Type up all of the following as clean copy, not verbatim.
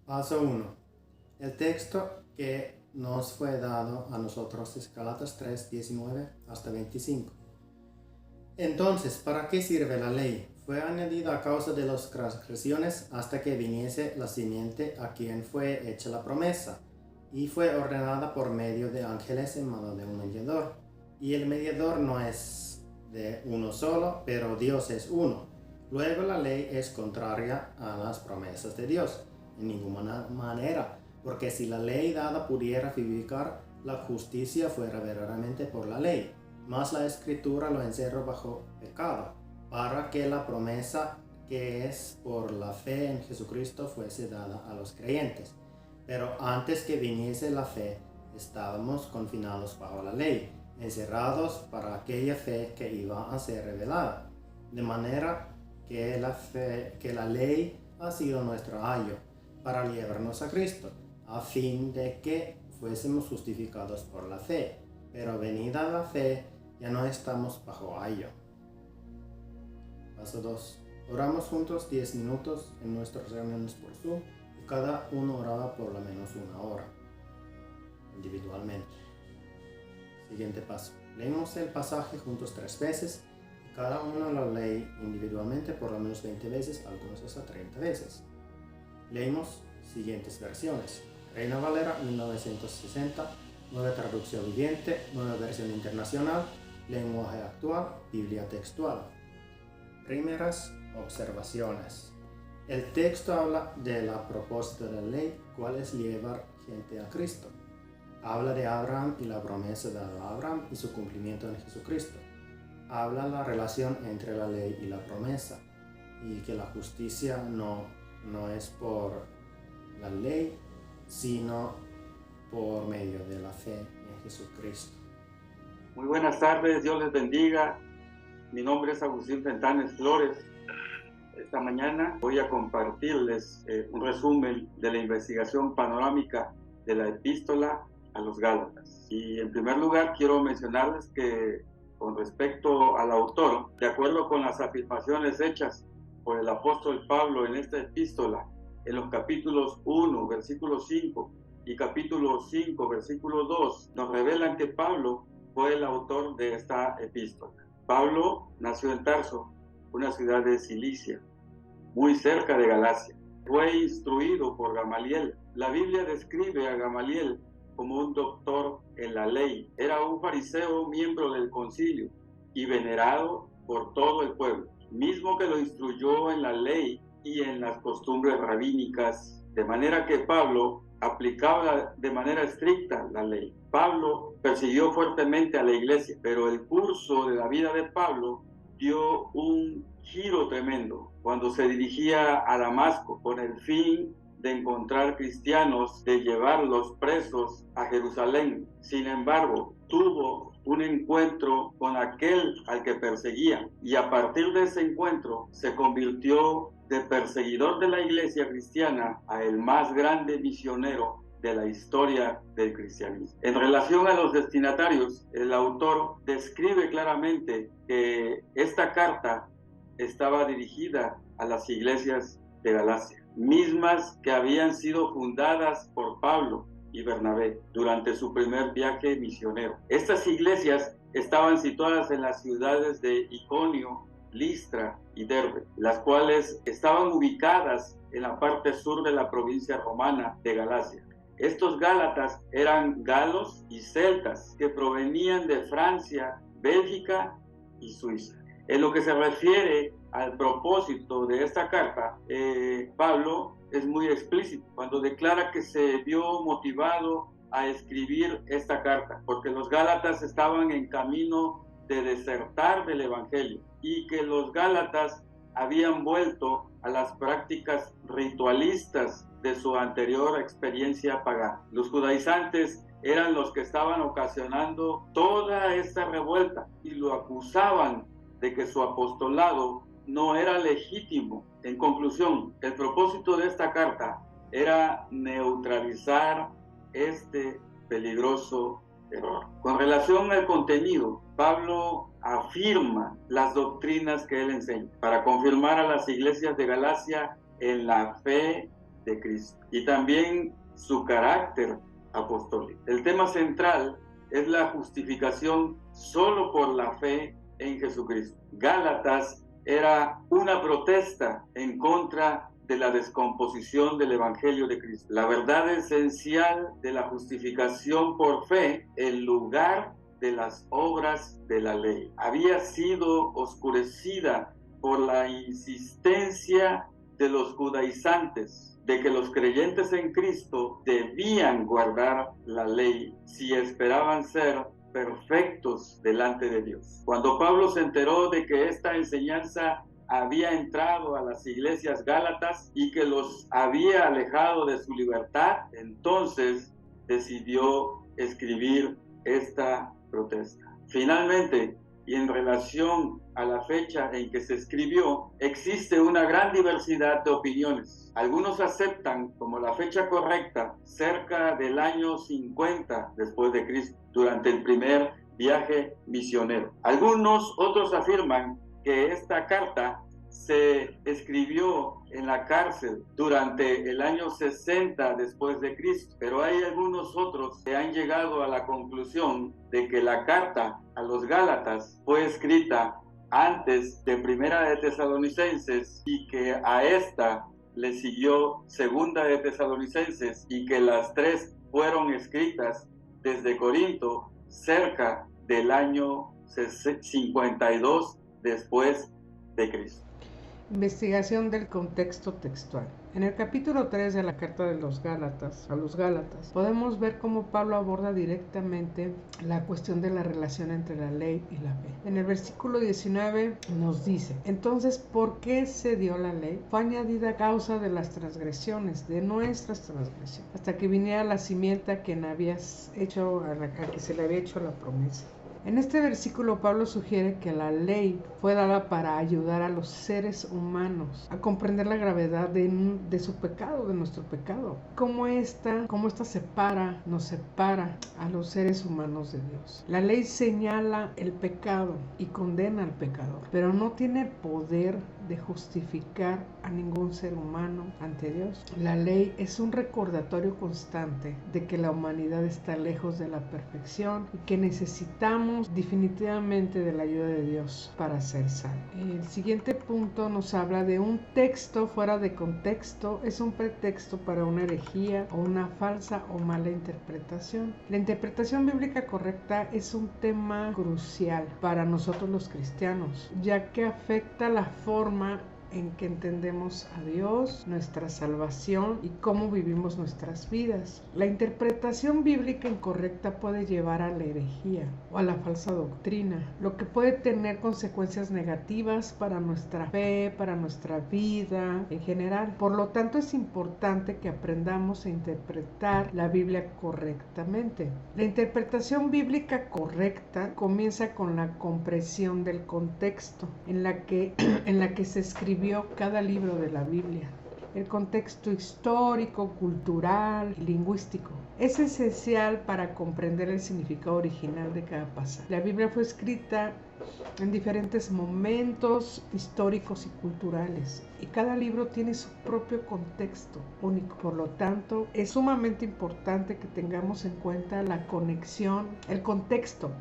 Paso 1. El texto que nos fue dado a nosotros es Gálatas 3, 19 hasta 25. Entonces, ¿para qué sirve la ley? Fue añadida a causa de las transgresiones hasta que viniese la simiente a quien fue hecha la promesa, y fue ordenada por medio de ángeles en mano de un mediador. Y el mediador no es de uno solo, pero Dios es uno. Luego la ley es contraria a las promesas de Dios, en ninguna manera, porque si la ley dada pudiera vivificar, la justicia fuera verdaderamente por la ley, mas la Escritura lo encerró bajo pecado, para que la promesa que es por la fe en Jesucristo fuese dada a los creyentes. Pero antes que viniese la fe, estábamos confinados bajo la ley, encerrados para aquella fe que iba a ser revelada, de manera que la ley ha sido nuestro ayo para llevarnos a Cristo, a fin de que fuésemos justificados por la fe. Pero venida la fe, ya no estamos bajo ayo. Paso 2. Oramos juntos 10 minutos en nuestras reuniones por Zoom y cada uno oraba por lo menos una hora, individualmente. Siguiente paso. Leemos el pasaje juntos 3 veces. Cada uno lo lee individualmente por lo menos 20 veces, algunos hasta 30 veces. Leemos siguientes versiones: Reina Valera 1960, Nueva Traducción Viviente, Nueva Versión Internacional, Lenguaje Actual, Biblia Textual. Primeras observaciones. El texto habla de la propósito de la ley, cuál es llevar gente a Cristo. Habla de Abraham y la promesa de Abraham y su cumplimiento en Jesucristo. Habla la relación entre la ley y la promesa, y que la justicia no es por la ley, sino por medio de la fe en Jesucristo. Muy buenas tardes, Dios les bendiga. Mi nombre es Agustín Fentanes Flores. Esta mañana voy a compartirles un resumen de la investigación panorámica de la epístola a los Gálatas. Y en primer lugar quiero mencionarles que con respecto al autor, de acuerdo con las afirmaciones hechas por el apóstol Pablo en esta epístola, en los capítulos 1, versículo 5 y capítulo 5, versículo 2, nos revelan que Pablo fue el autor de esta epístola. Pablo nació en Tarso, una ciudad de Cilicia, muy cerca de Galacia. Fue instruido por Gamaliel. La Biblia describe a Gamaliel como un doctor en la ley. Era un fariseo, miembro del concilio y venerado por todo el pueblo, mismo que lo instruyó en la ley y en las costumbres rabínicas, de manera que Pablo aplicaba de manera estricta la ley. Pablo persiguió fuertemente a la iglesia, pero el curso de la vida de Pablo dio un giro tremendo cuando se dirigía a Damasco con el fin de encontrar cristianos, de llevarlos presos a Jerusalén. Sin embargo, tuvo un encuentro con aquel al que perseguía, y a partir de ese encuentro se convirtió de perseguidor de la iglesia cristiana a el más grande misionero de la historia del cristianismo. En relación a los destinatarios, el autor describe claramente que esta carta estaba dirigida a las iglesias de Galacia, mismas que habían sido fundadas por Pablo y Bernabé durante su primer viaje misionero. Estas iglesias estaban situadas en las ciudades de Iconio, Listra y Derbe, las cuales estaban ubicadas en la parte sur de la provincia romana de Galacia. Estos gálatas eran galos y celtas que provenían de Francia, Bélgica y Suiza. En lo que se refiere al propósito de esta carta, Pablo es muy explícito cuando declara que se vio motivado a escribir esta carta, porque los gálatas estaban en camino de desertar del evangelio y que los gálatas habían vuelto a las prácticas ritualistas de su anterior experiencia pagana. Los judaizantes eran los que estaban ocasionando toda esta revuelta y lo acusaban de que su apostolado no era legítimo. En conclusión, el propósito de esta carta era neutralizar este peligroso error. Con relación al contenido, Pablo afirma las doctrinas que él enseña para confirmar a las iglesias de Galacia en la fe de Cristo y también su carácter apostólico. El tema central es la justificación solo por la fe en Jesucristo. Gálatas era una protesta en contra de la descomposición del Evangelio de Cristo. La verdad esencial de la justificación por fe en lugar de las obras de la ley había sido oscurecida por la insistencia de los judaizantes de que los creyentes en Cristo debían guardar la ley si esperaban ser perfectos delante de Dios. Cuando Pablo se enteró de que esta enseñanza había entrado a las iglesias gálatas y que los había alejado de su libertad, entonces decidió escribir esta protesta. Finalmente, y en relación a la fecha en que se escribió, existe una gran diversidad de opiniones. Algunos aceptan como la fecha correcta cerca del año 50 después de Cristo, durante el primer viaje misionero. Otros afirman que esta carta se escribió en la cárcel durante el año 60 después de Cristo, pero hay algunos otros que han llegado a la conclusión de que la carta a los Gálatas fue escrita antes de Primera de Tesalonicenses y que a esta le siguió Segunda de Tesalonicenses y que las tres fueron escritas desde Corinto cerca del año 52 después de Cristo. Investigación del contexto textual. En el capítulo 3 de la carta de los Gálatas, a los Gálatas, podemos ver cómo Pablo aborda directamente la cuestión de la relación entre la ley y la fe. En el versículo 19 nos dice: entonces, ¿por qué se dio la ley? Fue añadida a causa de las transgresiones, de nuestras transgresiones, hasta que viniera la simiente a quien habías hecho, a que se le había hecho la promesa. En este versículo Pablo sugiere que la ley fue dada para ayudar a los seres humanos a comprender la gravedad de su pecado, de nuestro pecado. Cómo esta nos separa a los seres humanos de Dios. La ley señala el pecado y condena al pecador, pero no tiene poder de justificar a ningún ser humano ante Dios. La ley es un recordatorio constante de que la humanidad está lejos de la perfección y que necesitamos definitivamente de la ayuda de Dios para ser salvos. El siguiente punto nos habla de un texto fuera de contexto. Es un pretexto para una herejía o una falsa o mala interpretación. La interpretación bíblica correcta es un tema crucial para nosotros los cristianos, ya que afecta la forma en que entendemos a Dios, nuestra salvación y cómo vivimos nuestras vidas. La interpretación bíblica incorrecta puede llevar a la herejía o a la falsa doctrina, lo que puede tener consecuencias negativas para nuestra fe, para nuestra vida en general. Por lo tanto, es importante que aprendamos a interpretar la Biblia correctamente. La interpretación bíblica correcta comienza con la comprensión del contexto en la que se escribió cada libro de la Biblia. El contexto histórico, cultural y lingüístico es esencial para comprender el significado original de cada pasaje. La Biblia fue escrita en diferentes momentos históricos y culturales, y cada libro tiene su propio contexto único. Por lo tanto, es sumamente importante que tengamos en cuenta el contexto,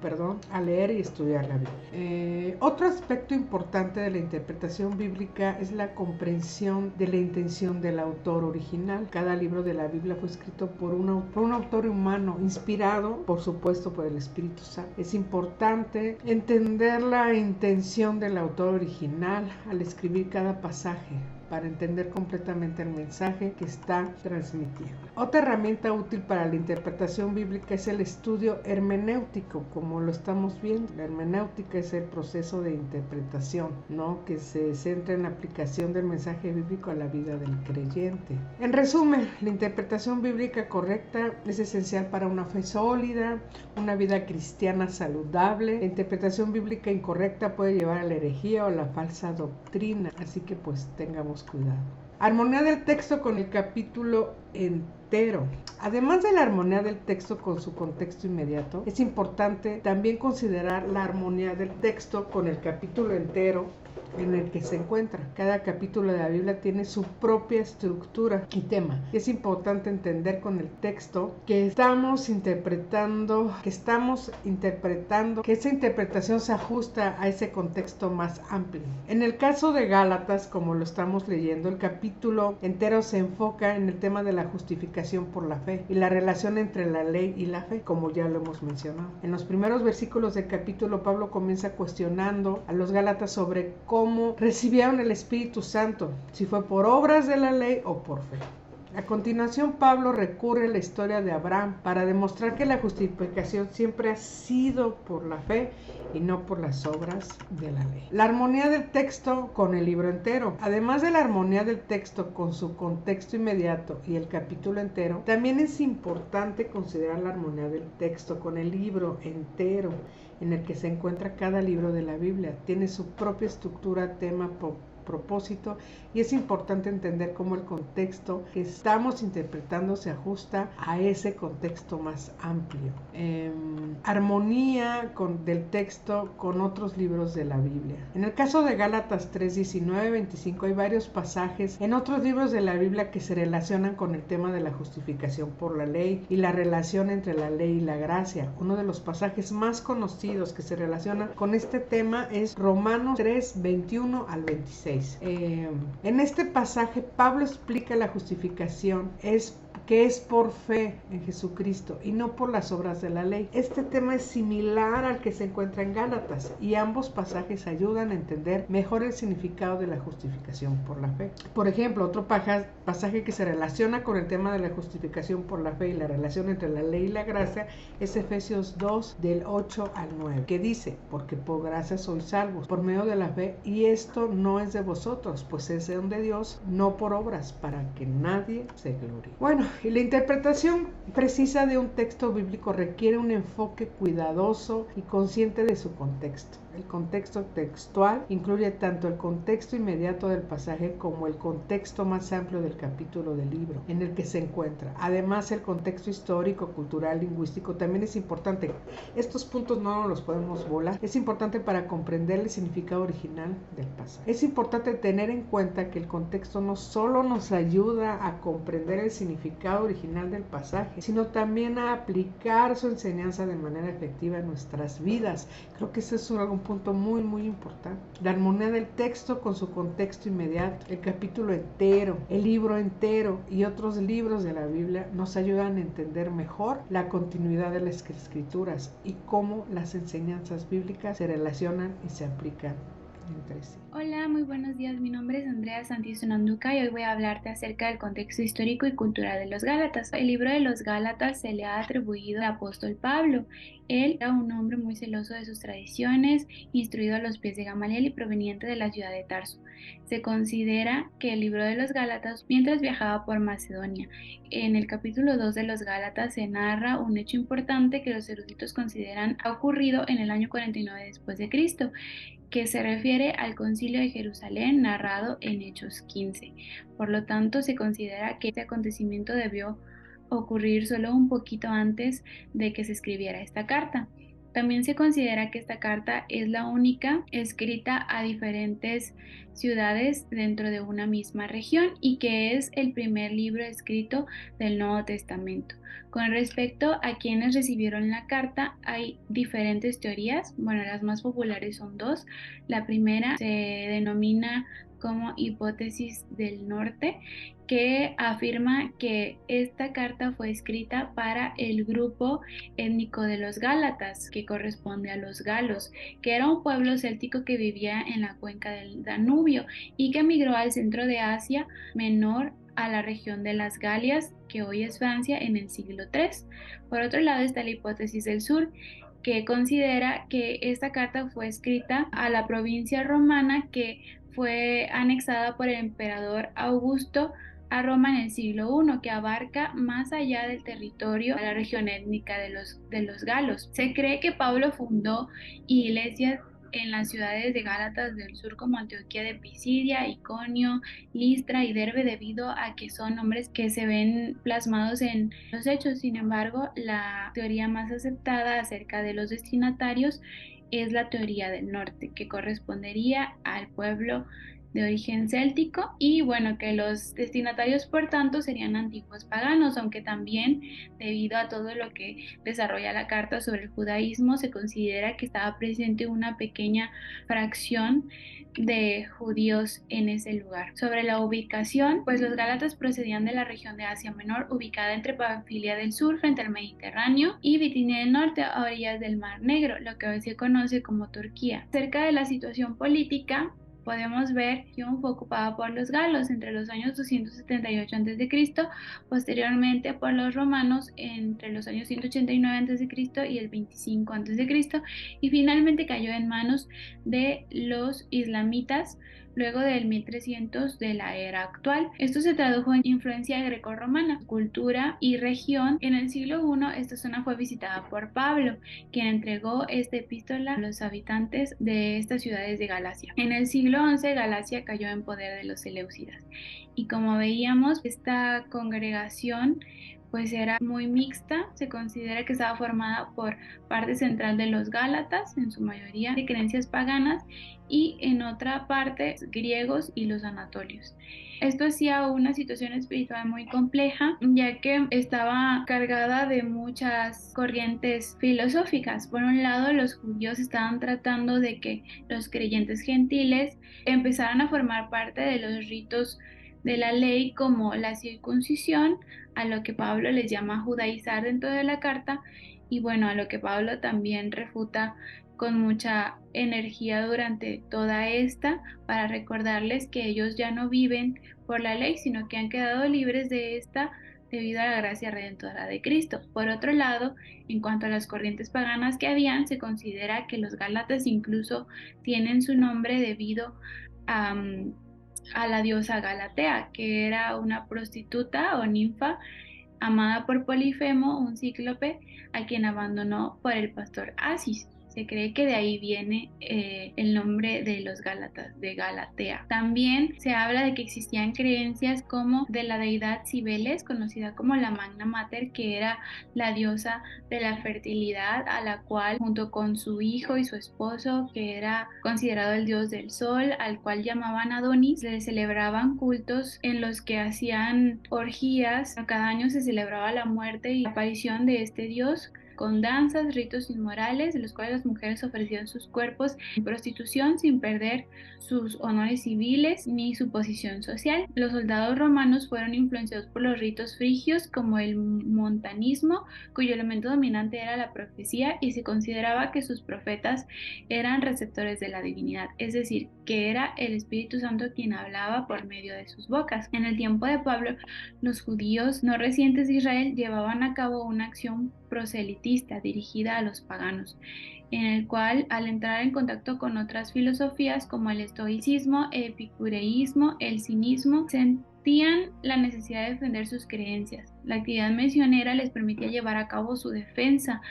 al leer y estudiar la Biblia. Otro aspecto importante de la interpretación bíblica es la comprensión de la intención del autor original. Cada libro de la Biblia fue escrito por un autor humano, inspirado, por supuesto, por el Espíritu Santo. Es importante entender la intención del autor original al escribir cada pasaje para entender completamente el mensaje que está transmitiendo. Otra herramienta útil para la interpretación bíblica es el estudio hermenéutico, como lo estamos viendo. La hermenéutica es el proceso de interpretación, que se centra en la aplicación del mensaje bíblico a la vida del creyente. En resumen, la interpretación bíblica correcta es esencial para una fe sólida, una vida cristiana saludable. La interpretación bíblica incorrecta puede llevar a la herejía o la falsa doctrina, así que tengamos cuidado. Armonía del texto con el capítulo entero. Además de la armonía del texto con su contexto inmediato, es importante también considerar la armonía del texto con el capítulo entero en el que se encuentra. Cada capítulo de la Biblia tiene su propia estructura y tema. Y es importante entender con el texto que estamos interpretando, que esa interpretación se ajusta a ese contexto más amplio. En el caso de Gálatas, como lo estamos leyendo, el capítulo entero se enfoca en el tema de la justificación por la fe y la relación entre la ley y la fe, como ya lo hemos mencionado. En los primeros versículos del capítulo, Pablo comienza cuestionando a los Gálatas sobre cómo recibieron el Espíritu Santo, si fue por obras de la ley o por fe. A continuación, Pablo recurre a la historia de Abraham para demostrar que la justificación siempre ha sido por la fe y no por las obras de la ley. La armonía del texto con el libro entero. Además de la armonía del texto con su contexto inmediato y el capítulo entero, también es importante considerar la armonía del texto con el libro entero en el que se encuentra cada libro de la Biblia. Tiene su propia estructura, tema, propósito, y es importante entender cómo el contexto que estamos interpretando se ajusta a ese contexto más amplio. Armonía del texto con otros libros de la Biblia. En el caso de Gálatas 3, 19, 25 hay varios pasajes en otros libros de la Biblia que se relacionan con el tema de la justificación por la ley y la relación entre la ley y la gracia. Uno de los pasajes más conocidos que se relaciona con este tema es Romanos 3, 21 al 26. En este pasaje Pablo explica la justificación que es por fe en Jesucristo y no por las obras de la ley. Este tema es similar al que se encuentra en Gálatas y ambos pasajes ayudan a entender mejor el significado de la justificación por la fe. Por ejemplo, otro pasaje que se relaciona con el tema de la justificación por la fe y la relación entre la ley y la gracia es Efesios 2 del 8 al 9, que dice: porque por gracia sois salvos por medio de la fe, y esto no es de vosotros, pues es don de Dios, no por obras, para que nadie se glorie. Bueno, y la interpretación precisa de un texto bíblico requiere un enfoque cuidadoso y consciente de su contexto. El contexto textual incluye tanto el contexto inmediato del pasaje como el contexto más amplio del capítulo del libro en el que se encuentra. Además, el contexto histórico, cultural, lingüístico también es importante. Estos puntos no los podemos volar. Es importante para comprender el significado original del pasaje. Es importante tener en cuenta que el contexto no solo nos ayuda a comprender el significado original del pasaje, sino también a aplicar su enseñanza de manera efectiva en nuestras vidas. Creo que ese es un punto muy muy importante. La armonía del texto con su contexto inmediato, el capítulo entero, el libro entero y otros libros de la Biblia nos ayudan a entender mejor la continuidad de las escrituras y cómo las enseñanzas bíblicas se relacionan y se aplican entre sí. Hola, muy buenos días. Mi nombre es Andrea Santizo Nanduca y hoy voy a hablarte acerca del contexto histórico y cultural de los Gálatas. El libro de los Gálatas se le ha atribuido al apóstol Pablo. Él era un hombre muy celoso de sus tradiciones, instruido a los pies de Gamaliel y proveniente de la ciudad de Tarso. Se considera que el libro de los Gálatas mientras viajaba por Macedonia. En el capítulo 2 de los Gálatas se narra un hecho importante que los eruditos consideran ha ocurrido en el año 49 después de Cristo, que se refiere al Concilio de Jerusalén narrado en Hechos 15. Por lo tanto, se considera que este acontecimiento debió ocurrir solo un poquito antes de que se escribiera esta carta. También se considera que esta carta es la única escrita a diferentes ciudades dentro de una misma región y que es el primer libro escrito del Nuevo Testamento. Con respecto a quienes recibieron la carta, hay diferentes teorías. Bueno, las más populares son dos. La primera se denomina como hipótesis del norte, que afirma que esta carta fue escrita para el grupo étnico de los Gálatas, que corresponde a los galos, que era un pueblo céltico que vivía en la cuenca del Danubio y que emigró al centro de Asia Menor, a la región de las Galias, que hoy es Francia, en el siglo III. Por otro lado está la hipótesis del sur, que considera que esta carta fue escrita a la provincia romana que fue anexada por el emperador Augusto a Roma en el siglo I, que abarca más allá del territorio a la región étnica de los galos. Se cree que Pablo fundó iglesias en las ciudades de Gálatas del sur como Antioquía de Pisidia, Iconio, Listra y Derbe, debido a que son nombres que se ven plasmados en los hechos. Sin embargo, la teoría más aceptada acerca de los destinatarios es la teoría del norte, que correspondería al pueblo de origen céltico, y bueno, que los destinatarios por tanto serían antiguos paganos, aunque también debido a todo lo que desarrolla la carta sobre el judaísmo se considera que estaba presente una pequeña fracción de judíos en ese lugar. Sobre la ubicación, pues los gálatas procedían de la región de Asia Menor, ubicada entre Panfilia del sur frente al Mediterráneo y Bitinia del norte a orillas del Mar Negro, lo que hoy se conoce como Turquía. Cerca de la situación política, podemos ver que fue ocupada por los galos entre los años 278 a.C., posteriormente por los romanos entre los años 189 a.C. y el 25 a.C., y finalmente cayó en manos de los islamitas luego del 1300 de la era actual. Esto se tradujo en influencia grecorromana, cultura y región. En el siglo I esta zona fue visitada por Pablo, quien entregó esta epístola a los habitantes de estas ciudades de Galacia. En el siglo XI Galacia cayó en poder de los seleucidas, y como veíamos, esta congregación pues era muy mixta. Se considera que estaba formada por parte central de los gálatas, en su mayoría de creencias paganas, y en otra parte griegos y los anatolios. Esto hacía una situación espiritual muy compleja, ya que estaba cargada de muchas corrientes filosóficas. Por un lado, los judíos estaban tratando de que los creyentes gentiles empezaran a formar parte de los ritos de la ley, como la circuncisión, a lo que Pablo les llama judaizar dentro de la carta, y bueno, a lo que Pablo también refuta con mucha energía durante toda esta, para recordarles que ellos ya no viven por la ley, sino que han quedado libres de esta debido a la gracia redentora de Cristo. Por otro lado, en cuanto a las corrientes paganas que habían, se considera que los gálatas incluso tienen su nombre debido a la diosa Galatea, que era una prostituta o ninfa amada por Polifemo, un cíclope, a quien abandonó por el pastor Asis. Se cree que de ahí viene el nombre de los Gálatas, de Galatea. También se habla de que existían creencias como de la deidad Cibeles, conocida como la Magna Mater, que era la diosa de la fertilidad, a la cual, junto con su hijo y su esposo, que era considerado el dios del sol, al cual llamaban Adonis, le celebraban cultos en los que hacían orgías. Cada año se celebraba la muerte y la aparición de este dios, con danzas, ritos inmorales, en los cuales las mujeres ofrecían sus cuerpos en prostitución sin perder sus honores civiles ni su posición social. Los soldados romanos fueron influenciados por los ritos frigios, como el montanismo, cuyo elemento dominante era la profecía, y se consideraba que sus profetas eran receptores de la divinidad, es decir, que era el Espíritu Santo quien hablaba por medio de sus bocas. En el tiempo de Pablo, los judíos no residentes de Israel llevaban a cabo una acción proselitista dirigida a los paganos, en el cual, al entrar en contacto con otras filosofías como el estoicismo, el epicureísmo, el cinismo, sentían la necesidad de defender sus creencias. La actividad misionera les permitía llevar a cabo su defensa,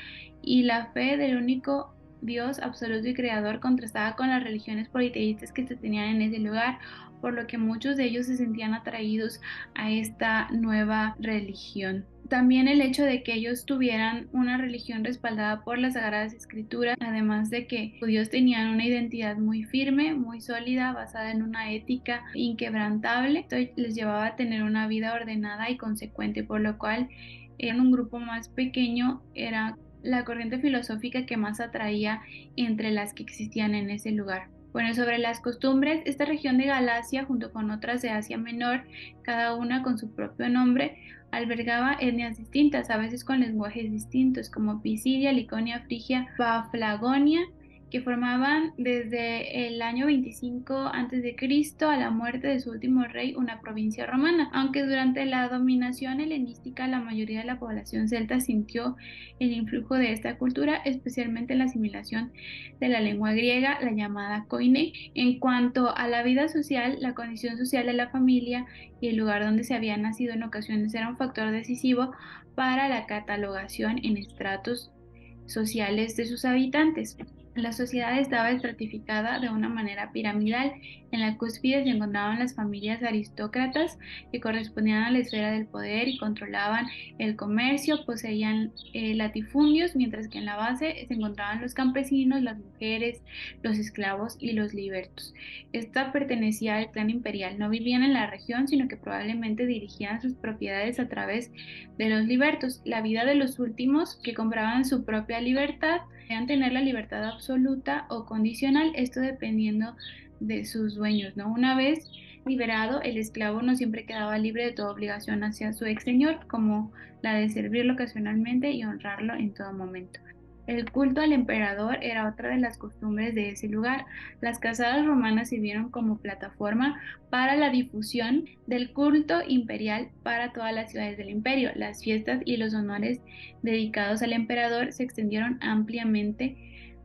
y la fe del único Dios absoluto y creador contrastaba con las religiones politeístas que se tenían en ese lugar, por lo que muchos de ellos se sentían atraídos a esta nueva religión. También el hecho de que ellos tuvieran una religión respaldada por las Sagradas Escrituras, además de que los judíos tenían una identidad muy firme, muy sólida, basada en una ética inquebrantable, esto les llevaba a tener una vida ordenada y consecuente, por lo cual eran un grupo más pequeño, era la corriente filosófica que más atraía entre las que existían en ese lugar. Bueno, sobre las costumbres, esta región de Galacia, junto con otras de Asia Menor, cada una con su propio nombre, albergaba etnias distintas, a veces con lenguajes distintos, como Pisidia, Liconia, Frigia, Paflagonia, que formaban desde el año 25 a.C. a la muerte de su último rey una provincia romana, aunque durante la dominación helenística la mayoría de la población celta sintió el influjo de esta cultura, especialmente en la asimilación de la lengua griega, la llamada koine. En cuanto a la vida social, la condición social de la familia y el lugar donde se había nacido en ocasiones era un factor decisivo para la catalogación en estratos sociales de sus habitantes. La sociedad estaba estratificada de una manera piramidal. En la cúspide se encontraban las familias aristócratas que correspondían a la esfera del poder y controlaban el comercio, poseían latifundios, mientras que en la base se encontraban los campesinos, las mujeres, los esclavos y los libertos. Esta pertenecía al clan imperial, no vivían en la región, sino que probablemente dirigían sus propiedades a través de los libertos. La vida de los últimos, que compraban su propia libertad, podían tener la libertad absoluta o condicional, esto dependiendo de sus dueños, ¿no? Una vez liberado, el esclavo no siempre quedaba libre de toda obligación hacia su ex señor, como la de servirlo ocasionalmente y honrarlo en todo momento. El culto al emperador era otra de las costumbres de ese lugar. Las casadas romanas sirvieron como plataforma para la difusión del culto imperial para todas las ciudades del imperio. Las fiestas y los honores dedicados al emperador se extendieron ampliamente,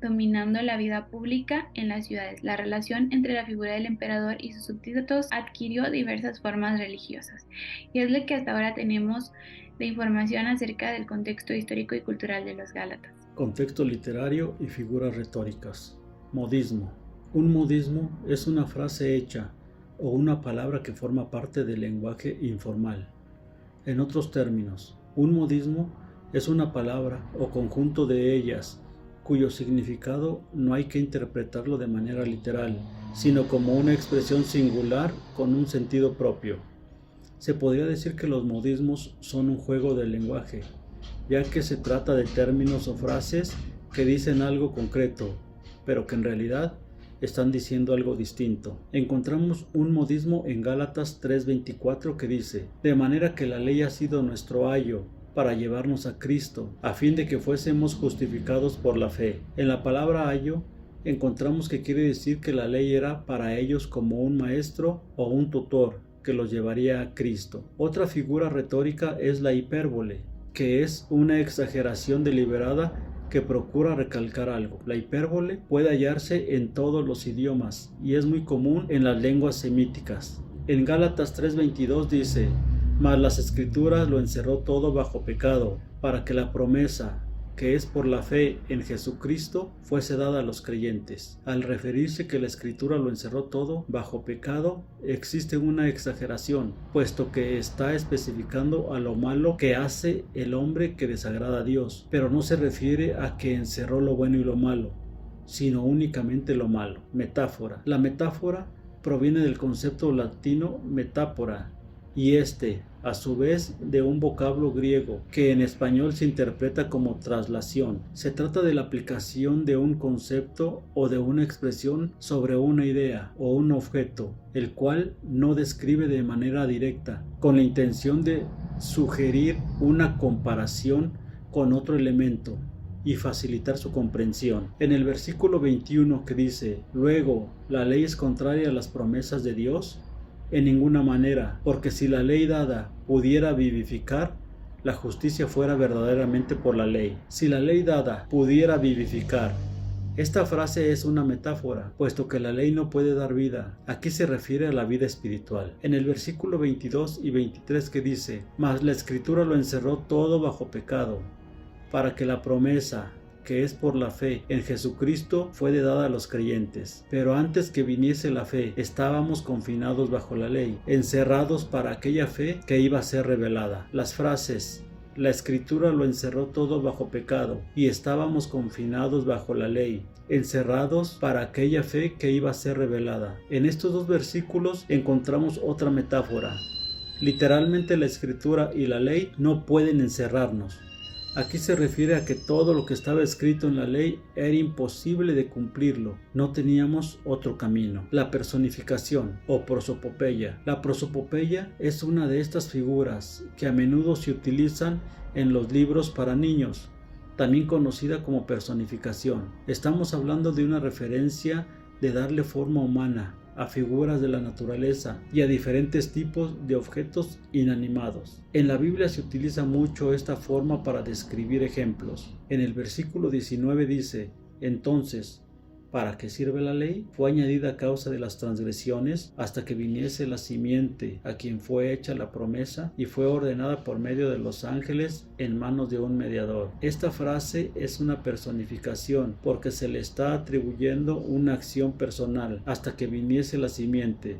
dominando la vida pública en las ciudades. La relación entre la figura del emperador y sus súbditos adquirió diversas formas religiosas. Y es lo que hasta ahora tenemos de información acerca del contexto histórico y cultural de los Gálatas. Contexto literario y figuras retóricas. Modismo. Un modismo es una frase hecha o una palabra que forma parte del lenguaje informal. En otros términos, un modismo es una palabra o conjunto de ellas cuyo significado no hay que interpretarlo de manera literal, sino como una expresión singular con un sentido propio. Se podría decir que los modismos son un juego del lenguaje, ya que se trata de términos o frases que dicen algo concreto, pero que en realidad están diciendo algo distinto. Encontramos un modismo en Gálatas 3:24 que dice: de manera que la ley ha sido nuestro ayo para llevarnos a Cristo, a fin de que fuésemos justificados por la fe. En la palabra ayo encontramos que quiere decir que la ley era para ellos como un maestro o un tutor que los llevaría a Cristo. Otra figura retórica es la hipérbole, que es una exageración deliberada que procura recalcar algo. La hipérbole puede hallarse en todos los idiomas y es muy común en las lenguas semíticas. En Gálatas 3:22 dice: mas las Escrituras lo encerró todo bajo pecado, para que la promesa, que es por la fe en Jesucristo, fuese dada a los creyentes. Al referirse que la Escritura lo encerró todo bajo pecado, existe una exageración, puesto que está especificando a lo malo que hace el hombre que desagrada a Dios, pero no se refiere a que encerró lo bueno y lo malo, sino únicamente lo malo. Metáfora. La metáfora proviene del concepto latino metáfora, y a su vez, de un vocablo griego que en español se interpreta como traslación. Se trata de la aplicación de un concepto o de una expresión sobre una idea o un objeto, el cual no describe de manera directa, con la intención de sugerir una comparación con otro elemento y facilitar su comprensión. En el versículo 21 que dice: luego, ¿la ley es contraria a las promesas de Dios? En ninguna manera, porque si la ley dada pudiera vivificar, la justicia fuera verdaderamente por la ley. Si la ley dada pudiera vivificar. Esta frase es una metáfora, puesto que la ley no puede dar vida. Aquí se refiere a la vida espiritual. En el versículo 22 y 23 que dice: mas la Escritura lo encerró todo bajo pecado, para que la promesa, que es por la fe en Jesucristo, fue dada a los creyentes. Pero antes que viniese la fe, estábamos confinados bajo la ley, encerrados para aquella fe que iba a ser revelada. Las frases: la Escritura lo encerró todo bajo pecado, y estábamos confinados bajo la ley, encerrados para aquella fe que iba a ser revelada. En estos dos versículos encontramos otra metáfora. Literalmente, la Escritura y la ley no pueden encerrarnos. Aquí se refiere a que todo lo que estaba escrito en la ley era imposible de cumplirlo. No teníamos otro camino. La personificación o prosopopeya. La prosopopeya es una de estas figuras que a menudo se utilizan en los libros para niños, también conocida como personificación. Estamos hablando de una referencia de darle forma humana a figuras de la naturaleza y a diferentes tipos de objetos inanimados. En la Biblia se utiliza mucho esta forma para describir ejemplos. En el versículo 19 dice: entonces, ¿Para qué sirve la ley? Fue añadida a causa de las transgresiones hasta que viniese la simiente a quien fue hecha la promesa y fue ordenada por medio de los ángeles en manos de un mediador. Esta frase es una personificación porque se le está atribuyendo una acción personal hasta que viniese la simiente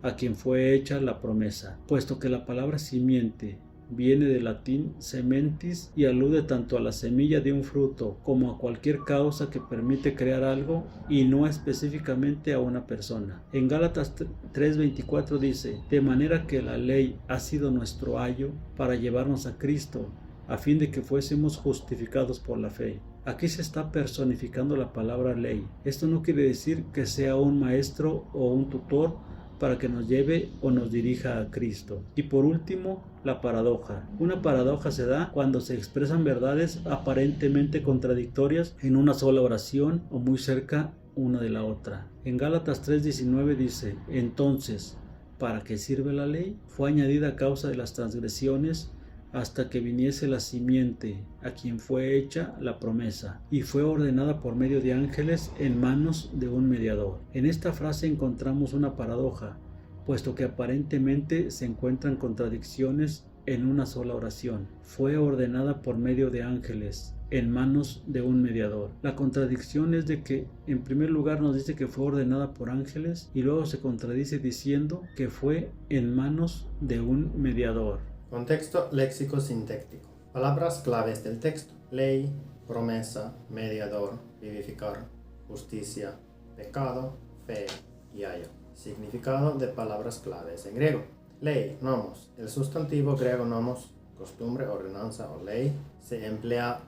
a quien fue hecha la promesa, puesto que la palabra simiente viene del latín sementis y alude tanto a la semilla de un fruto como a cualquier causa que permite crear algo y no específicamente a una persona. En Gálatas 3:24 dice: de manera que la ley ha sido nuestro ayo para llevarnos a Cristo, a fin de que fuésemos justificados por la fe. Aquí se está personificando la palabra ley. Esto no quiere decir que sea un maestro o un tutor para que nos lleve o nos dirija a Cristo. Y por último, la paradoja. Una paradoja se da cuando se expresan verdades aparentemente contradictorias en una sola oración o muy cerca una de la otra. En Gálatas 3:19 dice: entonces, ¿para qué sirve la ley? Fue añadida a causa de las transgresiones hasta que viniese la simiente a quien fue hecha la promesa y fue ordenada por medio de ángeles en manos de un mediador. En esta frase encontramos una paradoja, puesto que aparentemente se encuentran contradicciones en una sola oración. Fue ordenada por medio de ángeles en manos de un mediador. La contradicción es de que en primer lugar nos dice que fue ordenada por ángeles y luego se contradice diciendo que fue en manos de un mediador. Contexto léxico sintáctico. Palabras claves del texto: ley, promesa, mediador, vivificar, justicia, pecado, fe y ayo. Significado de palabras claves en griego. Ley, nomos. El sustantivo griego nomos, costumbre, ordenanza o ley, se emplea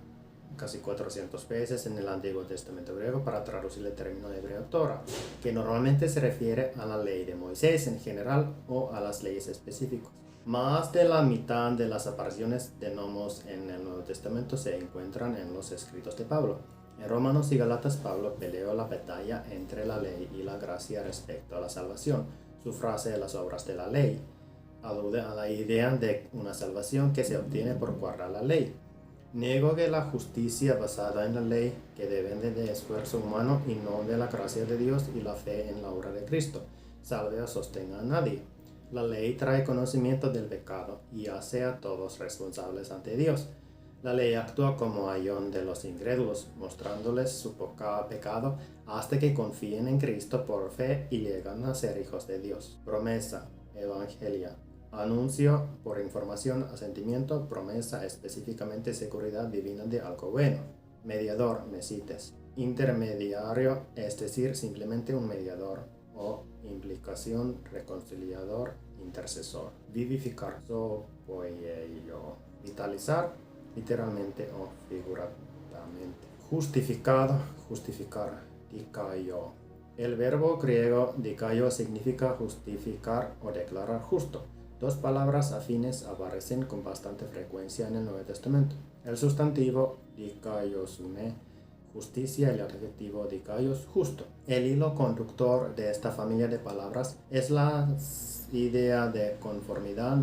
casi 400 veces en el Antiguo Testamento griego para traducir el término hebreo Torah, que normalmente se refiere a la ley de Moisés en general o a las leyes específicas. Más de la mitad de las apariciones de nomos en el Nuevo Testamento se encuentran en los escritos de Pablo. En Romanos y Gálatas, Pablo peleó la batalla entre la ley y la gracia respecto a la salvación. Su frase "las obras de la ley" alude a la idea de una salvación que se obtiene por guardar la ley. Niego que la justicia basada en la ley, que depende de esfuerzo humano y no de la gracia de Dios y la fe en la obra de Cristo, salve o sostenga a nadie. La ley trae conocimiento del pecado y hace a todos responsables ante Dios. La ley actúa como ayón de los incrédulos, mostrándoles su pecado hasta que confíen en Cristo por fe y llegan a ser hijos de Dios. Promesa, evangelia. Anuncio por información, asentimiento, promesa, específicamente seguridad divina de algo bueno. Mediador, mesites. Intermediario, es decir, simplemente un mediador, o implicación, reconciliador, intercesor. Vivificar, vitalizar, literalmente o figurativamente. Justificado, justificar, dikaio. El verbo griego dikaio significa justificar o declarar justo. Dos palabras afines aparecen con bastante frecuencia en el Nuevo Testamento. El sustantivo dikaiosune, justicia, y el adjetivo dikaios, justo. El hilo conductor de esta familia de palabras es la idea de conformidad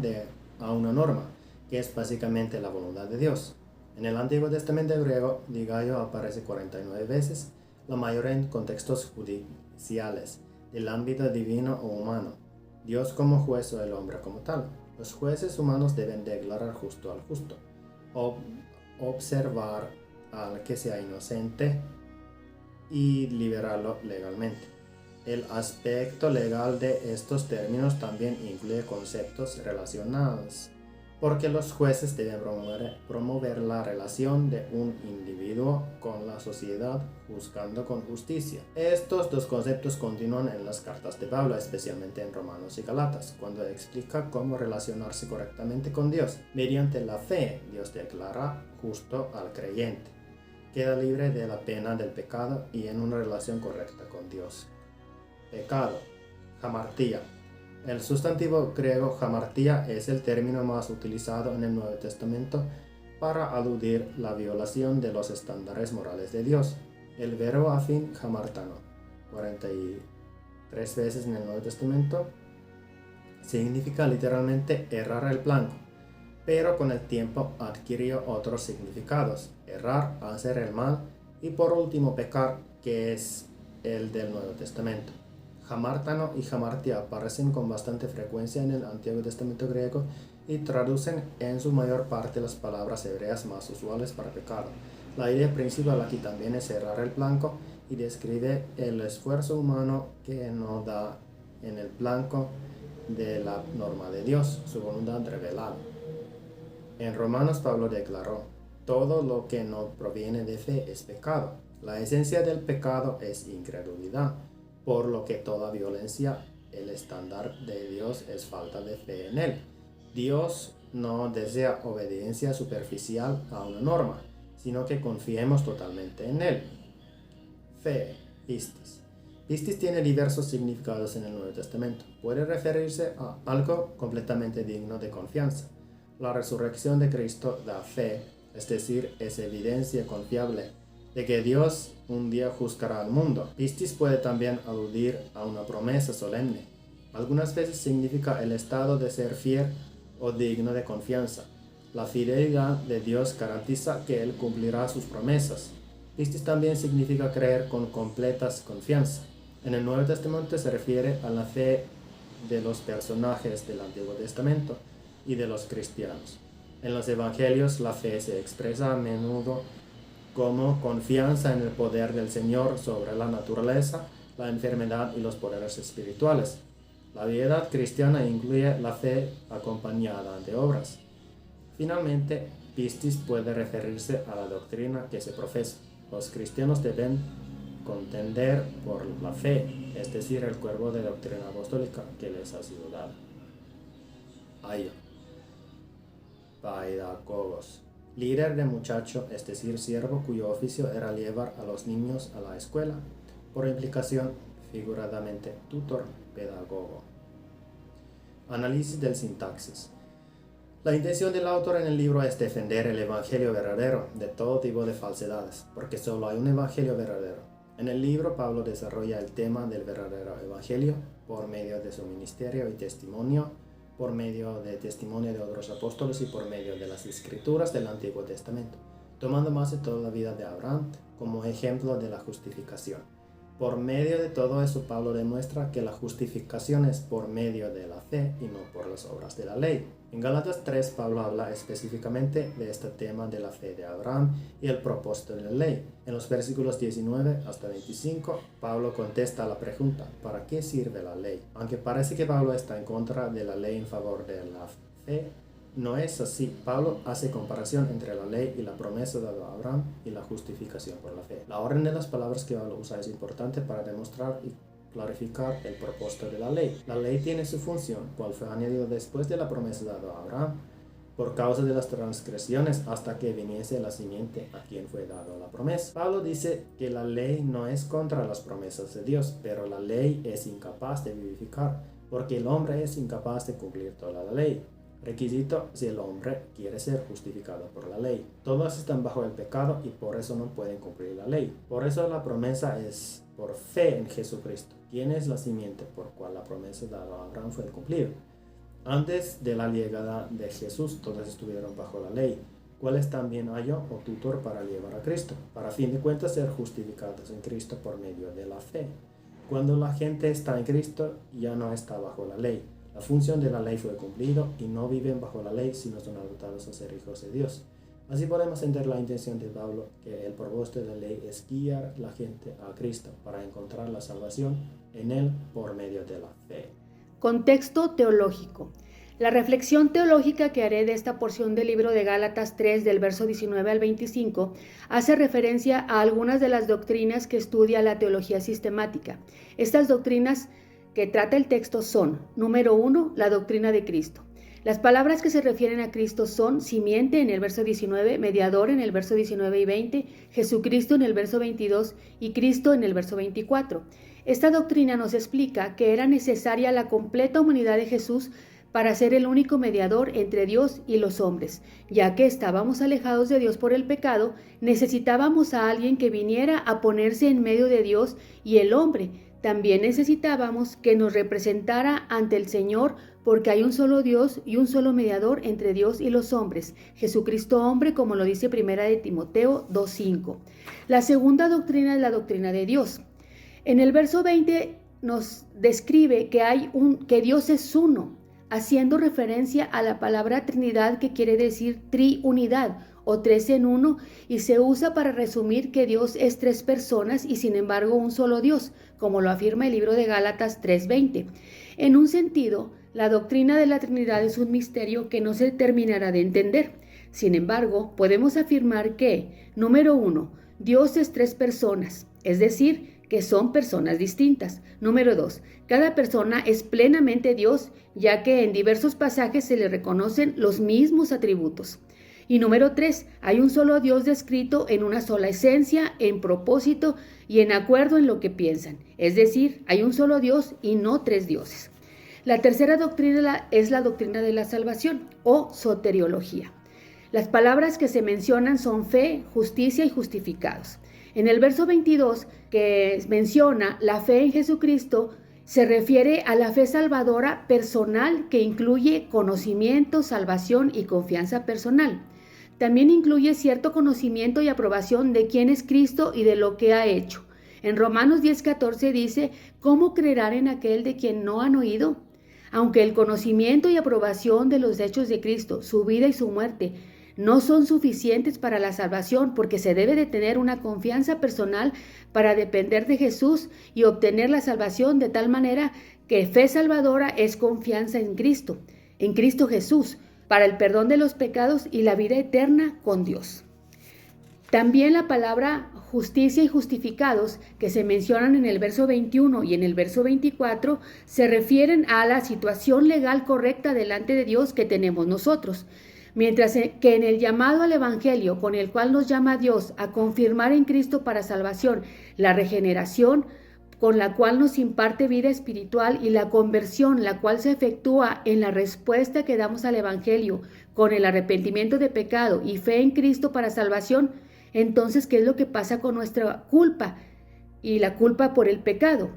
a una norma, que es básicamente la voluntad de Dios. En el Antiguo Testamento griego, dikaio aparece 49 veces, la mayoría en contextos judiciales, del ámbito divino o humano. Dios como juez o el hombre como tal. Los jueces humanos deben declarar justo al justo, observar al que sea inocente y liberarlo legalmente. El aspecto legal de estos términos también incluye conceptos relacionados, porque los jueces deben promover la relación de un individuo con la sociedad, juzgando con justicia. Estos dos conceptos continúan en las cartas de Pablo, especialmente en Romanos y Gálatas, cuando explica cómo relacionarse correctamente con Dios. Mediante la fe, Dios declara justo al creyente, queda libre de la pena del pecado y en una relación correcta con Dios. Pecado, hamartia. El sustantivo griego hamartia es el término más utilizado en el Nuevo Testamento para aludir la violación de los estándares morales de Dios. El verbo afín hamartano, 43 veces en el Nuevo Testamento, significa literalmente errar el blanco, pero con el tiempo adquirió otros significados: errar, hacer el mal, y por último pecar, que es el del Nuevo Testamento. Jamártano y jamartia aparecen con bastante frecuencia en el Antiguo Testamento griego y traducen en su mayor parte las palabras hebreas más usuales para pecado. La idea principal aquí también es cerrar el blanco y describe el esfuerzo humano que no da en el blanco de la norma de Dios, su voluntad revelada. En Romanos Pablo declaró: todo lo que no proviene de fe es pecado. La esencia del pecado es incredulidad, por lo que toda violencia, el estándar de Dios es falta de fe en Él. Dios no desea obediencia superficial a una norma, sino que confiemos totalmente en Él. Fe, pistis. Pistis tiene diversos significados en el Nuevo Testamento. Puede referirse a algo completamente digno de confianza. La resurrección de Cristo da fe, es decir, es evidencia confiable de que Dios un día juzgará al mundo. Pistis puede también aludir a una promesa solemne. Algunas veces significa el estado de ser fiel o digno de confianza. La fidelidad de Dios garantiza que Él cumplirá sus promesas. Pistis también significa creer con completa confianza. En el Nuevo Testamento se refiere a la fe de los personajes del Antiguo Testamento y de los cristianos. En los Evangelios la fe se expresa a menudo como confianza en el poder del Señor sobre la naturaleza, la enfermedad y los poderes espirituales. La vida cristiana incluye la fe acompañada de obras. Finalmente, pistis puede referirse a la doctrina que se profesa. Los cristianos deben contender por la fe, es decir, el cuerpo de doctrina apostólica que les ha sido dado. Ayo. Paidagogos. Líder de muchacho, es decir, siervo cuyo oficio era llevar a los niños a la escuela. Por implicación, figuradamente, tutor, pedagogo. Análisis del sintaxis. La intención del autor en el libro es defender el evangelio verdadero de todo tipo de falsedades, porque solo hay un evangelio verdadero. En el libro, Pablo desarrolla el tema del verdadero evangelio por medio de su ministerio y testimonio, por medio de testimonio de otros apóstoles y por medio de las escrituras del Antiguo Testamento, tomando más de toda la vida de Abraham como ejemplo de la justificación. Por medio de todo eso, Pablo demuestra que la justificación es por medio de la fe y no por las obras de la ley. En Gálatas 3, Pablo habla específicamente de este tema de la fe de Abraham y el propósito de la ley. En los versículos 19 hasta 25, Pablo contesta a la pregunta: ¿para qué sirve la ley? Aunque parece que Pablo está en contra de la ley en favor de la fe, no es así. Pablo hace comparación entre la ley y la promesa dada a Abraham y la justificación por la fe. La orden de las palabras que Pablo usa es importante para demostrar y clarificar el propósito de la ley. La ley tiene su función, cual fue añadido después de la promesa dada a Abraham, por causa de las transgresiones, hasta que viniese la simiente a quien fue dada la promesa. Pablo dice que la ley no es contra las promesas de Dios, pero la ley es incapaz de vivificar, porque el hombre es incapaz de cumplir toda la ley. Requisito si el hombre quiere ser justificado por la ley. Todos están bajo el pecado y por eso no pueden cumplir la ley. Por eso la promesa es por fe en Jesucristo, quien es la simiente por cual la promesa dada a Abraham fue cumplida. Antes de la llegada de Jesús, todos estuvieron bajo la ley, cuales también halló o tutor para llevar a Cristo, para fin de cuentas ser justificados en Cristo por medio de la fe. Cuando la gente está en Cristo, ya no está bajo la ley. La función de la ley fue cumplida y no viven bajo la ley, sino son adoptados a ser hijos de Dios. Así podemos entender la intención de Pablo, que el propósito de la ley es guiar a la gente a Cristo para encontrar la salvación en Él por medio de la fe. Contexto teológico. La reflexión teológica que haré de esta porción del libro de Gálatas 3, del verso 19 al 25, hace referencia a algunas de las doctrinas que estudia la teología sistemática. Estas doctrinas que trata el texto son: número 1, la doctrina de Cristo. Las palabras que se refieren a Cristo son simiente en el verso 19, mediador en el verso 19 y 20, Jesucristo en el verso 22 y Cristo en el verso 24. Esta doctrina nos explica que era necesaria la completa humanidad de Jesús para ser el único mediador entre Dios y los hombres. Ya que estábamos alejados de Dios por el pecado, necesitábamos a alguien que viniera a ponerse en medio de Dios y el hombre. También necesitábamos que nos representara ante el Señor, porque hay un solo Dios y un solo mediador entre Dios y los hombres, Jesucristo hombre, como lo dice 1 de Timoteo 2:5. La segunda doctrina es la doctrina de Dios. En el verso 20 nos describe que Dios es uno, haciendo referencia a la palabra Trinidad, que quiere decir triunidad o tres en uno, y se usa para resumir que Dios es tres personas y sin embargo un solo Dios, como lo afirma el libro de Gálatas 3:20. En un sentido, la doctrina de la Trinidad es un misterio que no se terminará de entender. Sin embargo, podemos afirmar que, número 1, Dios es tres personas, es decir, que son personas distintas. Número 2, cada persona es plenamente Dios, ya que en diversos pasajes se le reconocen los mismos atributos. Y número 3, hay un solo Dios descrito en una sola esencia, en propósito y en acuerdo en lo que piensan. Es decir, hay un solo Dios y no tres dioses. La tercera doctrina es la doctrina de la salvación o soteriología. Las palabras que se mencionan son fe, justicia y justificados. En el verso 22, que menciona la fe en Jesucristo, se refiere a la fe salvadora personal que incluye conocimiento, salvación y confianza personal. También incluye cierto conocimiento y aprobación de quién es Cristo y de lo que ha hecho. En Romanos 10:14 dice, ¿cómo creerán en aquel de quien no han oído? Aunque el conocimiento y aprobación de los hechos de Cristo, su vida y su muerte, no son suficientes para la salvación, porque se debe de tener una confianza personal para depender de Jesús y obtener la salvación, de tal manera que fe salvadora es confianza en Cristo Jesús, para el perdón de los pecados y la vida eterna con Dios. También la palabra justicia y justificados, que se mencionan en el verso 21 y en el verso 24, se refieren a la situación legal correcta delante de Dios que tenemos nosotros. Mientras que en el llamado al Evangelio, con el cual nos llama Dios a confirmar en Cristo para salvación la regeneración, con la cual nos imparte vida espiritual, y la conversión, la cual se efectúa en la respuesta que damos al Evangelio, con el arrepentimiento de pecado y fe en Cristo para salvación, entonces, ¿qué es lo que pasa con nuestra culpa y la culpa por el pecado?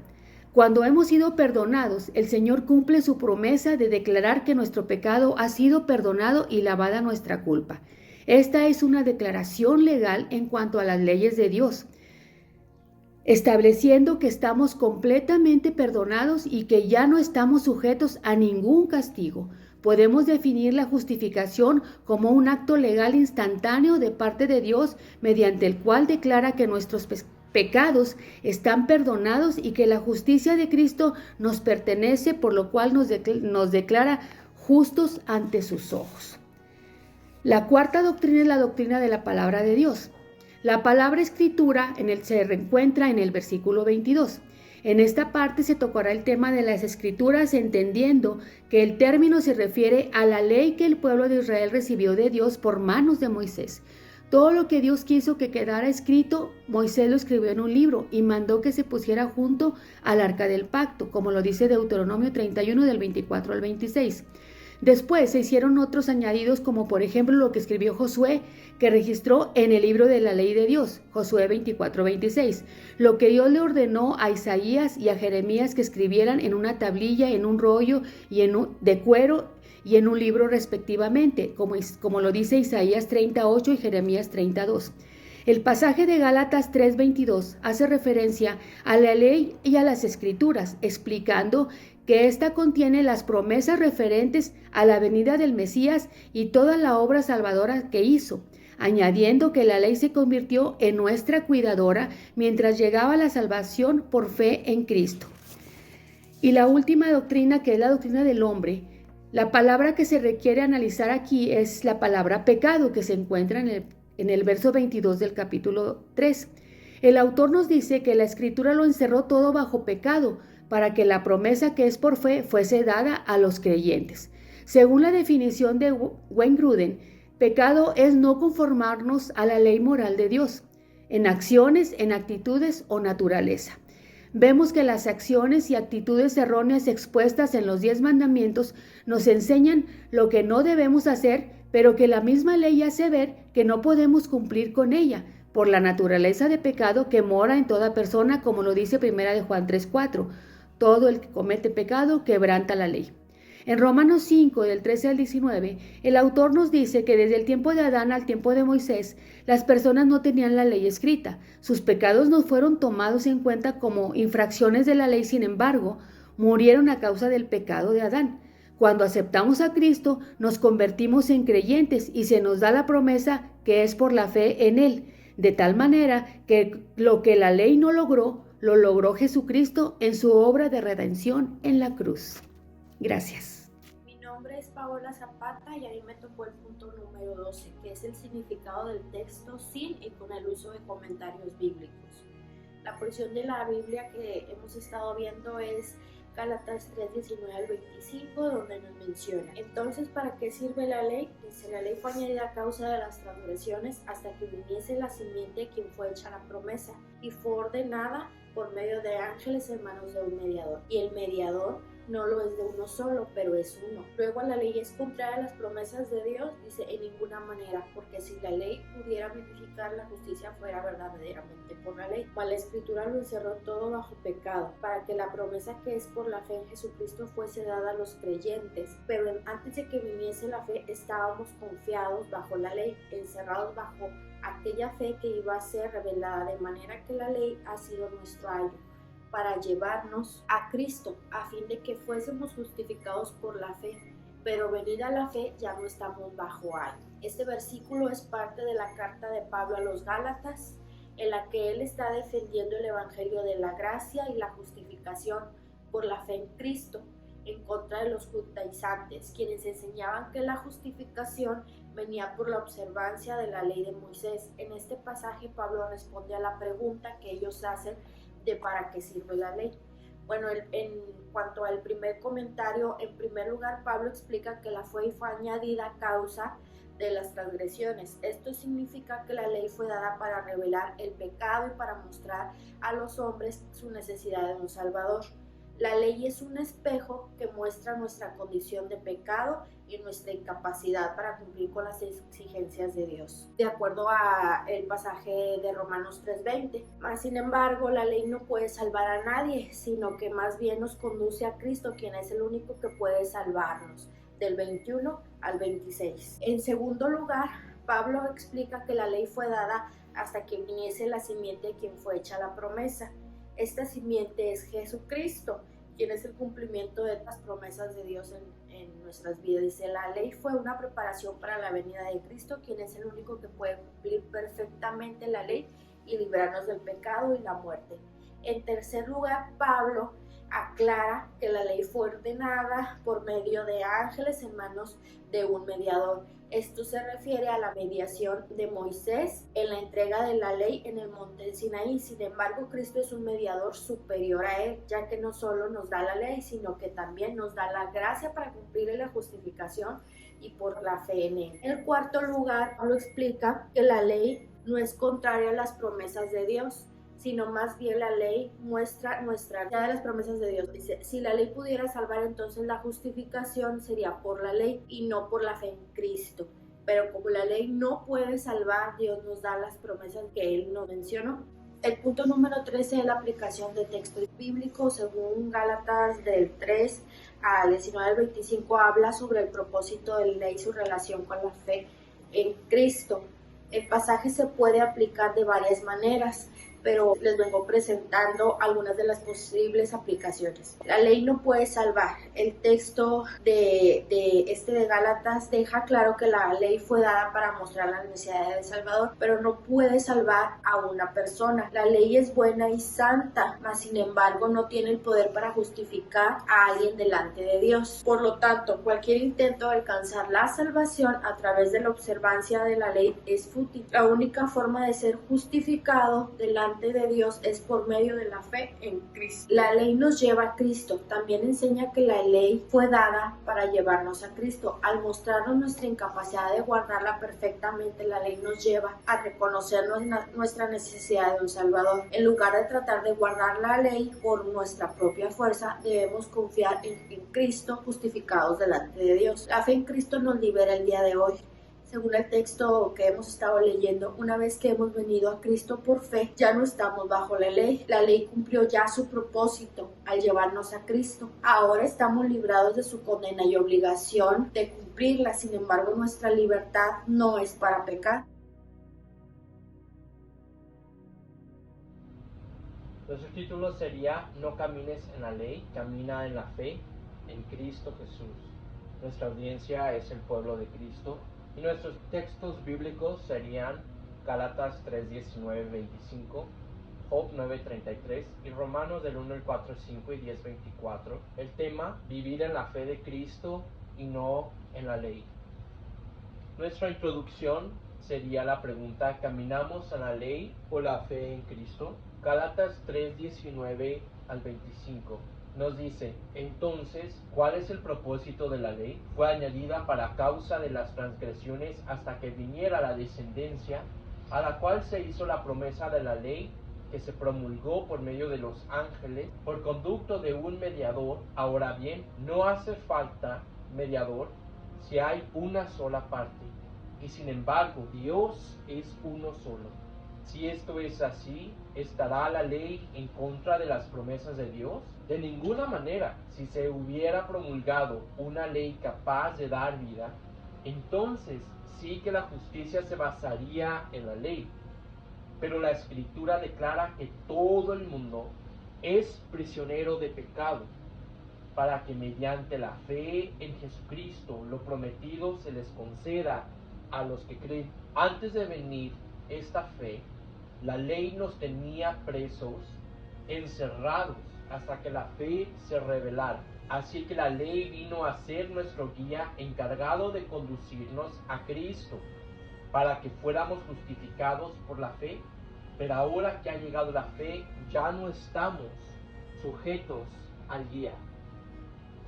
Cuando hemos sido perdonados, el Señor cumple su promesa de declarar que nuestro pecado ha sido perdonado y lavada nuestra culpa. Esta es una declaración legal en cuanto a las leyes de Dios, estableciendo que estamos completamente perdonados y que ya no estamos sujetos a ningún castigo. Podemos definir la justificación como un acto legal instantáneo de parte de Dios, mediante el cual declara que nuestros pecados están perdonados y que la justicia de Cristo nos pertenece, por lo cual nos declara justos ante sus ojos. La cuarta doctrina es la doctrina de la palabra de Dios. La palabra escritura se reencuentra en el versículo 22. En esta parte se tocará el tema de las escrituras, entendiendo que el término se refiere a la ley que el pueblo de Israel recibió de Dios por manos de Moisés. Todo lo que Dios quiso que quedara escrito, Moisés lo escribió en un libro y mandó que se pusiera junto al arca del pacto, como lo dice Deuteronomio 31 del 24 al 26. Después se hicieron otros añadidos, como por ejemplo lo que escribió Josué, que registró en el libro de la ley de Dios, Josué 24:26, lo que Dios le ordenó a Isaías y a Jeremías que escribieran en una tablilla, en un rollo de cuero y en un libro respectivamente, como lo dice Isaías 38 y Jeremías 32. El pasaje de Gálatas 3:22 hace referencia a la ley y a las escrituras, explicando que ésta contiene las promesas referentes a la venida del Mesías y toda la obra salvadora que hizo, añadiendo que la ley se convirtió en nuestra cuidadora mientras llegaba la salvación por fe en Cristo. Y la última doctrina, que es la doctrina del hombre, la palabra que se requiere analizar aquí es la palabra pecado, que se encuentra en el verso 22 del capítulo 3. El autor nos dice que la Escritura lo encerró todo bajo pecado, para que la promesa que es por fe fuese dada a los creyentes. Según la definición de Wayne Grudem, pecado es no conformarnos a la ley moral de Dios, en acciones, en actitudes o naturaleza. Vemos que las acciones y actitudes erróneas expuestas en los 10 mandamientos nos enseñan lo que no debemos hacer, pero que la misma ley hace ver que no podemos cumplir con ella, por la naturaleza de pecado que mora en toda persona, como lo dice 1 Juan 3:4. Todo el que comete pecado quebranta la ley. En Romanos 5, del 13 al 19, el autor nos dice que desde el tiempo de Adán al tiempo de Moisés, las personas no tenían la ley escrita. Sus pecados no fueron tomados en cuenta como infracciones de la ley, sin embargo, murieron a causa del pecado de Adán. Cuando aceptamos a Cristo, nos convertimos en creyentes y se nos da la promesa que es por la fe en Él, de tal manera que lo que la ley no logró, lo logró Jesucristo en su obra de redención en la cruz. Gracias. Mi nombre es Paola Zapata y ahí me tocó el punto número 12, que es el significado del texto sin y con el uso de comentarios bíblicos. La porción de la Biblia que hemos estado viendo es Gálatas 3, 19 al 25, donde nos menciona: entonces, ¿para qué sirve la ley? Dice, la ley fue añadida a causa de las transgresiones hasta que viniese la simiente quien fue hecha la promesa, y fue ordenada por medio de ángeles en manos de un mediador. Y el mediador no lo es de uno solo, pero es uno. Luego, la ley es contraria a las promesas de Dios, dice, en ninguna manera, porque si la ley pudiera verificar, la justicia fuera verdaderamente por la ley. Mas la Escritura lo encerró todo bajo pecado, para que la promesa que es por la fe en Jesucristo fuese dada a los creyentes. Pero antes de que viniese la fe, estábamos confiados bajo la ley, encerrados bajo aquella fe que iba a ser revelada, de manera que la ley ha sido nuestro ayo para llevarnos a Cristo, a fin de que fuésemos justificados por la fe, pero venida la fe ya no estamos bajo ayo. Este versículo es parte de la carta de Pablo a los Gálatas, en la que él está defendiendo el evangelio de la gracia y la justificación por la fe en Cristo, en contra de los judaizantes, quienes enseñaban que la justificación venía por la observancia de la ley de Moisés. En este pasaje Pablo responde a la pregunta que ellos hacen de para qué sirve la ley. Bueno, en cuanto al primer comentario, en primer lugar Pablo explica que la fe fue añadida a causa de las transgresiones. Esto significa que la ley fue dada para revelar el pecado y para mostrar a los hombres su necesidad de un Salvador. La ley es un espejo que muestra nuestra condición de pecado y nuestra incapacidad para cumplir con las exigencias de Dios, de acuerdo a el pasaje de Romanos 3:20. Mas, sin embargo, la ley no puede salvar a nadie, sino que más bien nos conduce a Cristo, quien es el único que puede salvarnos, del 21 al 26. En segundo lugar, Pablo explica que la ley fue dada hasta que viniese la simiente de quien fue hecha la promesa. Esta simiente es Jesucristo, quien es el cumplimiento de las promesas de Dios en nuestras vidas. Dice, la ley fue una preparación para la venida de Cristo, quien es el único que puede cumplir perfectamente la ley y librarnos del pecado y la muerte. En tercer lugar, Pablo aclara que la ley fue ordenada por medio de ángeles en manos de un mediador. Esto se refiere a la mediación de Moisés en la entrega de la ley en el monte Sinaí. Sin embargo, Cristo es un mediador superior a él, ya que no solo nos da la ley, sino que también nos da la gracia para cumplir la justificación y por la fe en él. En cuarto lugar, Pablo explica que la ley no es contraria a las promesas de Dios, sino más bien la ley muestra nuestra ya de las promesas de Dios. Dice, si la ley pudiera salvar, entonces la justificación sería por la ley y no por la fe en Cristo. Pero como la ley no puede salvar, Dios nos da las promesas que Él nos mencionó. El punto número 13 es la aplicación de textos bíblicos. Según Gálatas del 3 al 19 al 25, habla sobre el propósito de la ley y su relación con la fe en Cristo. El pasaje se puede aplicar de varias maneras, pero les vengo presentando algunas de las posibles aplicaciones. La ley no puede salvar. El texto de Gálatas deja claro que la ley fue dada para mostrar la necesidad del Salvador, pero no puede salvar a una persona. La ley es buena y santa, mas sin embargo no tiene el poder para justificar a alguien delante de Dios. Por lo tanto, cualquier intento de alcanzar la salvación a través de la observancia de la ley es fútil. La única forma de ser justificado delante de Dios es por medio de la fe en Cristo. La ley nos lleva a Cristo. También enseña que la ley fue dada para llevarnos a Cristo. Al mostrarnos nuestra incapacidad de guardarla perfectamente, la ley nos lleva a reconocer nuestra necesidad de un Salvador. En lugar de tratar de guardar la ley por nuestra propia fuerza, debemos confiar en Cristo, justificados delante de Dios. La fe en Cristo nos libera el día de hoy. Según el texto que hemos estado leyendo, una vez que hemos venido a Cristo por fe, ya no estamos bajo la ley. La ley cumplió ya su propósito al llevarnos a Cristo. Ahora estamos librados de su condena y obligación de cumplirla. Sin embargo, nuestra libertad no es para pecar. Nuestro título sería No camines en la ley, camina en la fe en Cristo Jesús. Nuestra audiencia es el pueblo de Cristo y nuestros textos bíblicos serían Gálatas 3, 19, 25, Job 9, 33 y Romanos del 1 al 4, 5 y 10, 24. El tema, vivir en la fe de Cristo y no en la ley. Nuestra introducción sería la pregunta, ¿caminamos en la ley o la fe en Cristo? Gálatas 3, 19 al 25 nos dice, entonces, ¿cuál es el propósito de la ley? Fue añadida para causa de las transgresiones hasta que viniera la descendencia, a la cual se hizo la promesa de la ley que se promulgó por medio de los ángeles, por conducto de un mediador. Ahora bien, no hace falta mediador si hay una sola parte, y sin embargo, Dios es uno solo. Si esto es así, ¿estará la ley en contra de las promesas de Dios? De ninguna manera. Si se hubiera promulgado una ley capaz de dar vida, entonces sí que la justicia se basaría en la ley. Pero la Escritura declara que todo el mundo es prisionero de pecado, para que mediante la fe en Jesucristo lo prometido se les conceda a los que creen. Antes de venir esta fe, la ley nos tenía presos, encerrados, hasta que la fe se revelara. Así que la ley vino a ser nuestro guía encargado de conducirnos a Cristo, para que fuéramos justificados por la fe. Pero ahora que ha llegado la fe, ya no estamos sujetos al guía.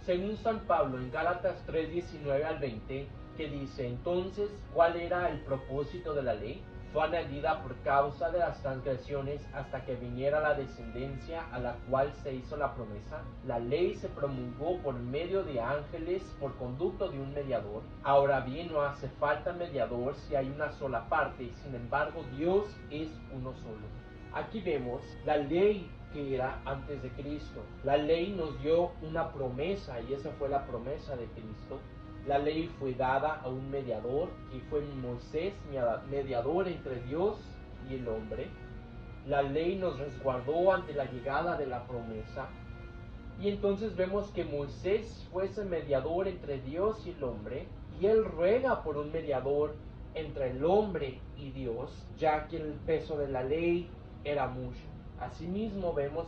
Según San Pablo en Gálatas 3, 19 al 20, que dice, entonces, ¿cuál era el propósito de la ley? Fue añadida por causa de las transgresiones hasta que viniera la descendencia a la cual se hizo la promesa. La ley se promulgó por medio de ángeles por conducto de un mediador. Ahora bien, no hace falta mediador si hay una sola parte, sin embargo Dios es uno solo. Aquí vemos la ley que era antes de Cristo. La ley nos dio una promesa y esa fue la promesa de Cristo. La ley fue dada a un mediador, y fue Moisés, mediador entre Dios y el hombre. La ley nos resguardó ante la llegada de la promesa. Y entonces vemos que Moisés fue ese mediador entre Dios y el hombre, y él ruega por un mediador entre el hombre y Dios, ya que el peso de la ley era mucho. Asimismo vemos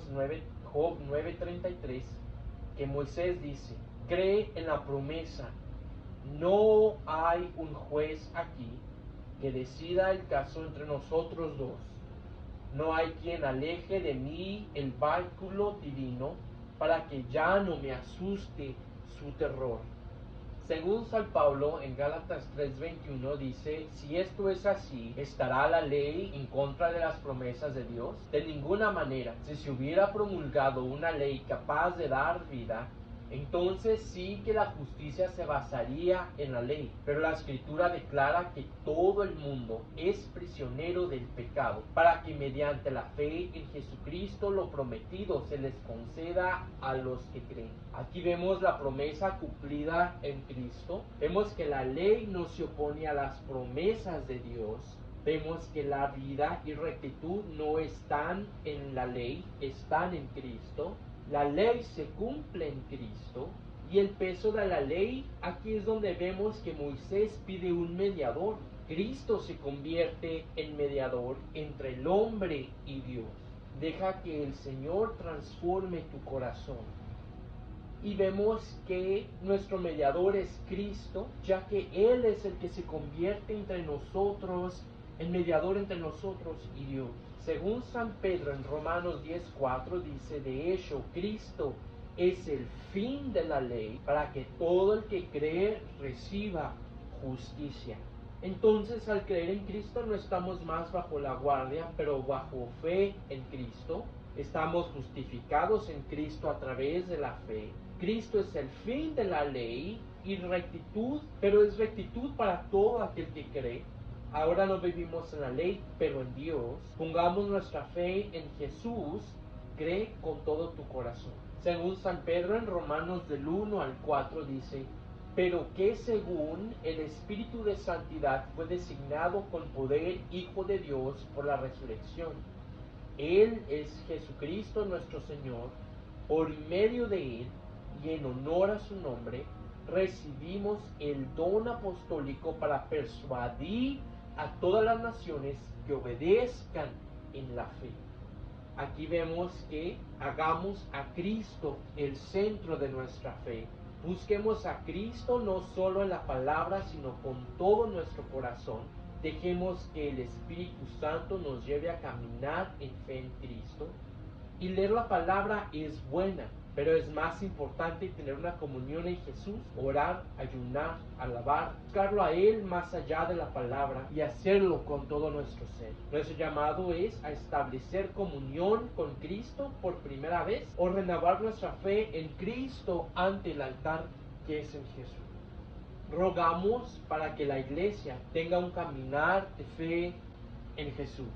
Job 9:33, que Moisés dice, cree en la promesa. No hay un juez aquí que decida el caso entre nosotros dos. No hay quien aleje de mí el báculo divino para que ya no me asuste su terror. Según San Pablo en Gálatas 3:21 dice, si esto es así, ¿estará la ley en contra de las promesas de Dios? De ninguna manera. Si se hubiera promulgado una ley capaz de dar vida, entonces sí que la justicia se basaría en la ley, pero la Escritura declara que todo el mundo es prisionero del pecado, para que mediante la fe en Jesucristo lo prometido se les conceda a los que creen. Aquí vemos la promesa cumplida en Cristo, vemos que la ley no se opone a las promesas de Dios, vemos que la vida y rectitud no están en la ley, están en Cristo. La ley se cumple en Cristo y el peso de la ley, aquí es donde vemos que Moisés pide un mediador. Cristo se convierte en mediador entre el hombre y Dios. Deja que el Señor transforme tu corazón. Y vemos que nuestro mediador es Cristo, ya que Él es el que se convierte entre nosotros, el mediador entre nosotros y Dios. Según San Pedro en Romanos 10:4 dice, de hecho, Cristo es el fin de la ley para que todo el que cree reciba justicia. Entonces, al creer en Cristo no estamos más bajo la guardia, pero bajo fe en Cristo. Estamos justificados en Cristo a través de la fe. Cristo es el fin de la ley y rectitud, pero es rectitud para todo aquel que cree. Ahora no vivimos en la ley, pero en Dios. Pongamos nuestra fe en Jesús, cree con todo tu corazón. Según San Pedro en Romanos del 1 al 4 dice: pero que según el Espíritu de Santidad fue designado con poder Hijo de Dios por la resurrección. Él es Jesucristo nuestro Señor. Por medio de Él y en honor a su nombre, recibimos el don apostólico para persuadir a todas las naciones que obedezcan en la fe. Aquí vemos que hagamos a Cristo el centro de nuestra fe. Busquemos a Cristo no solo en la palabra, sino con todo nuestro corazón. Dejemos que el Espíritu Santo nos lleve a caminar en fe en Cristo. Y leer la palabra es buena, pero es más importante tener una comunión en Jesús, orar, ayunar, alabar, buscarlo a Él más allá de la palabra y hacerlo con todo nuestro ser. Nuestro llamado es a establecer comunión con Cristo por primera vez o renovar nuestra fe en Cristo ante el altar que es en Jesús. Rogamos para que la Iglesia tenga un caminar de fe en Jesús.